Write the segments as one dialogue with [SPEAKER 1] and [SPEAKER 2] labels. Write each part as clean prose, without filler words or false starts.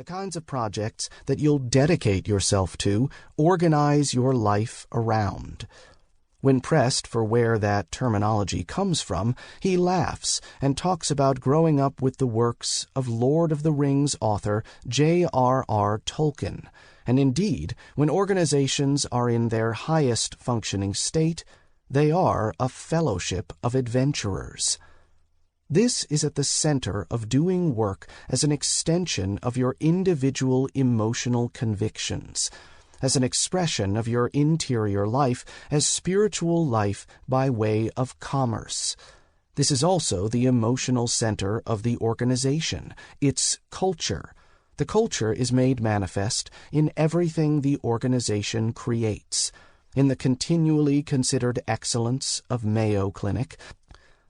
[SPEAKER 1] the kinds of projects that you'll dedicate yourself to, organize your life around. When pressed for where that terminology comes from, he laughs and talks about growing up with the works of Lord of the Rings author J.R.R. Tolkien. And indeed, when organizations are in their highest functioning state, they are a fellowship of adventurers. This is at the center of doing work as an extension of your individual emotional convictions, as an expression of your interior life, as spiritual life by way of commerce. This is also the emotional center of the organization, its culture. The culture is made manifest in everything the organization creates, in the continually considered excellence of Mayo Clinic,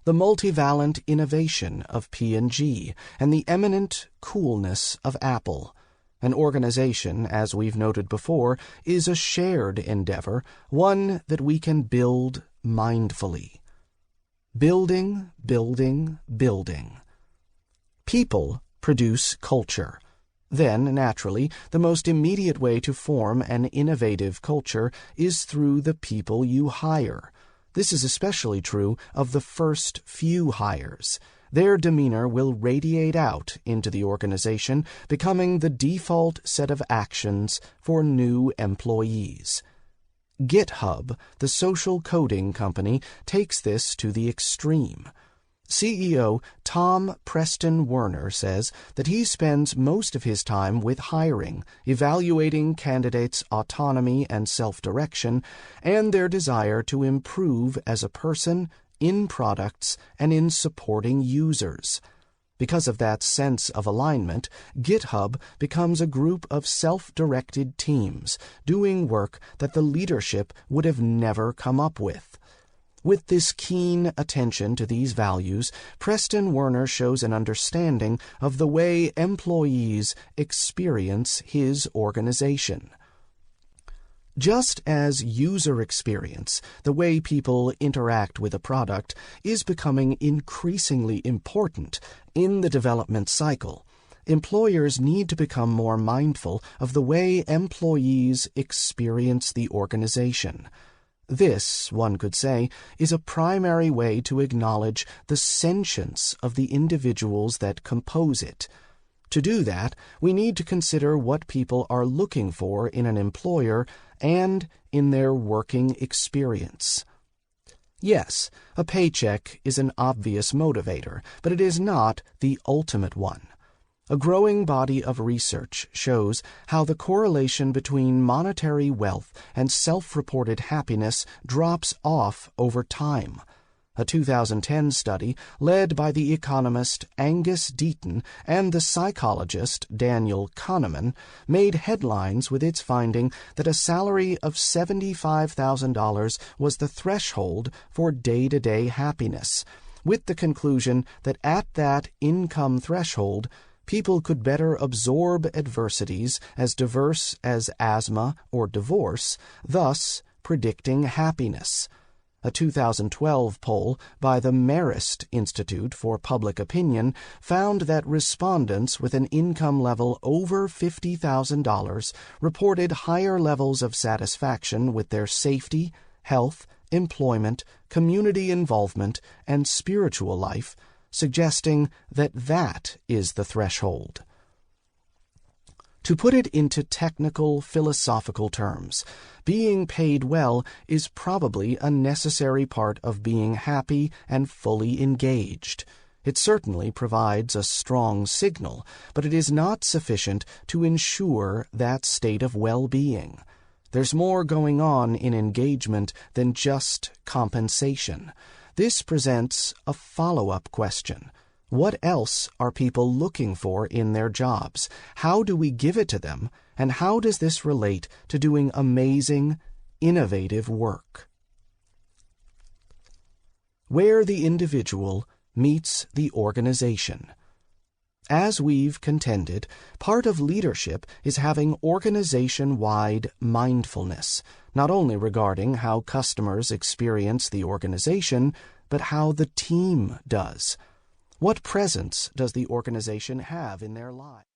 [SPEAKER 1] the multivalent innovation of P&G, and the eminent coolness of Apple. An organization, as we've noted before, is a shared endeavor, one that we can build mindfully. Building, building, building. People produce culture. Then, naturally, the most immediate way to form an innovative culture is through the people you hire. This is especially true of the first few hires. Their demeanor will radiate out into the organization, becoming the default set of actions for new employees. GitHub, the social coding company, takes this to the extreme. CEO Tom Preston Werner says that he spends most of his time with hiring, evaluating candidates' autonomy and self-direction, and their desire to improve as a person, in products, and in supporting users. Because of that sense of alignment, GitHub becomes a group of self-directed teams doing work that the leadership would have never come up with. With this keen attention to these values, Preston Werner shows an understanding of the way employees experience his organization. Just as user experience, the way people interact with a product, is becoming increasingly important in the development cycle, employers need to become more mindful of the way employees experience the organization. This, one could say, is a primary way to acknowledge the sentience of the individuals that compose it. To do that, we need to consider what people are looking for in an employer and in their working experience. Yes, a paycheck is an obvious motivator, but it is not the ultimate one. A growing body of research shows how the correlation between monetary wealth and self-reported happiness drops off over time. A 2010 study led by the economist Angus Deaton and the psychologist Daniel Kahneman made headlines with its finding that a salary of $75,000 was the threshold for day-to-day happiness, with the conclusion that at that income threshold, people could better absorb adversities as diverse as asthma or divorce, thus predicting happiness. A 2012 poll by the Marist Institute for Public Opinion found that respondents with an income level over $50,000 reported higher levels of satisfaction with their safety, health, employment, community involvement, and spiritual life, suggesting that that is the threshold. To put it into technical philosophical terms, being paid well is probably a necessary part of being happy and fully engaged. It certainly provides a strong signal, but it is not sufficient to ensure that state of well-being. There's more going on in engagement than just compensation. This presents a follow-up question. What else are people looking for in their jobs? How do we give it to them? And how does this relate to doing amazing, innovative work? Where the individual meets the organization. As we've contended, part of leadership is having organization-wide mindfulness, not only regarding how customers experience the organization, but how the team does. What presence does the organization have in their lives?